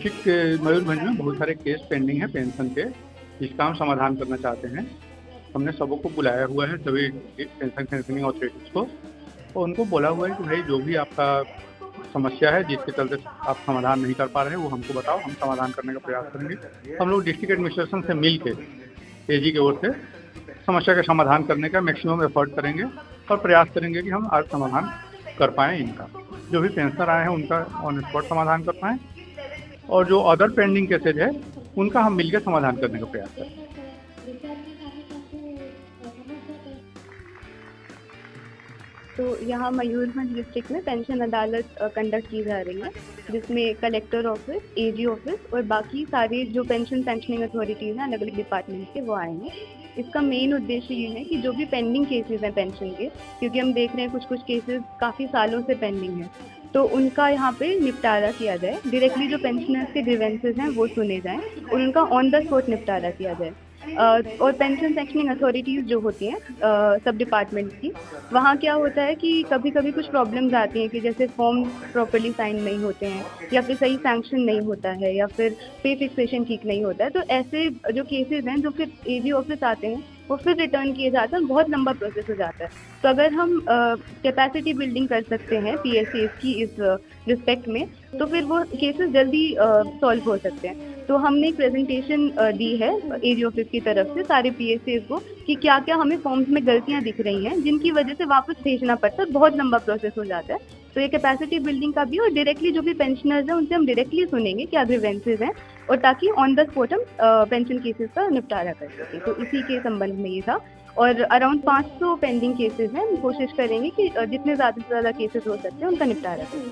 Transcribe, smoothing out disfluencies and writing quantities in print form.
District Mayurbhanj में बहुत सारे केस पेंडिंग है पेंशन के, जिसका हम समाधान करना चाहते हैं। हमने सबको बुलाया हुआ है, सभी पेंशन पेंशनिंग अथॉरिटीज को, और उनको बोला हुआ है कि भाई जो भी आपका समस्या है जिसके चलते आप समाधान नहीं कर पा रहे हैं वो हमको बताओ, हम समाधान करने का प्रयास करेंगे। हम लोग डिस्ट्रिक्ट एडमिनिस्ट्रेशन से मिल के एजी की ओर से समस्या का समाधान करने का मैक्सिमम एफर्ट करेंगे और प्रयास करेंगे कि हम आज समाधान कर पाएँ इनका, जो भी पेंशनर आए हैं उनका ऑन स्पॉट समाधान कर पाएँ, और जो अदर पेंडिंग केसेज है उनका हम मिलकर समाधान करने का प्रयास करें। तो यहाँ मयूरभंज डिस्ट्रिक्ट में पेंशन अदालत कंडक्ट की जा रही है, जिसमें कलेक्टर ऑफिस, एजी ऑफिस और बाकी सारे जो पेंशन पेंशनिंग अथॉरिटीज़ हैं अलग अलग डिपार्टमेंट के, वो आएंगे। इसका मेन उद्देश्य ये है कि जो भी पेंडिंग केसेस हैं पेंशन के, क्योंकि हम देख रहे हैं कुछ केसेस काफ़ी सालों से पेंडिंग हैं, तो उनका यहाँ पे निपटारा किया जाए। डायरेक्टली जो पेंशनर्स के ग्रीवेंसेस हैं वो सुने जाएं और उनका ऑन द स्पॉट निपटारा किया जाए। और पेंशन पेंशनिंग अथॉरिटीज़ जो होती हैं सब डिपार्टमेंट की, वहाँ क्या होता है कि कभी कभी कुछ प्रॉब्लम्स आती हैं कि जैसे फॉर्म प्रॉपर्ली साइन नहीं होते हैं, या फिर सही सैंक्शन नहीं होता है, या फिर पे फिक्सेशन ठीक नहीं होता है। तो ऐसे जो केसेस हैं जो फिर एजी ऑफिस आते हैं वो फिर रिटर्न किए जाते हैं, बहुत लंबा प्रोसेस हो जाता है। तो अगर हम कैपेसिटी बिल्डिंग कर सकते हैं पीएसएस की इस रिस्पेक्ट में, तो फिर वो केसेस जल्दी सॉल्व हो सकते हैं। तो हमने एक प्रेजेंटेशन दी है एजी ऑफिस की तरफ से सारे पीएसएस को कि क्या क्या हमें फॉर्म्स में गलतियां दिख रही हैं जिनकी वजह से वापस भेजना पड़ता है, बहुत लंबा प्रोसेस हो जाता है। तो ये कैपेसिटी बिल्डिंग का भी, और डायरेक्टली जो भी पेंशनर्स हैं उनसे हम डायरेक्टली सुनेंगे क्या ग्रीवेंसेज हैं, और ताकि ऑन द स्पॉट हम पेंशन केसेस का निपटारा कर सकें। तो इसी के संबंध में ये था। और अराउंड 500 पेंडिंग केसेस हैं, हम कोशिश करेंगे कि जितने ज़्यादा से ज़्यादा केसेस हो सकते हैं उनका निपटारा करें।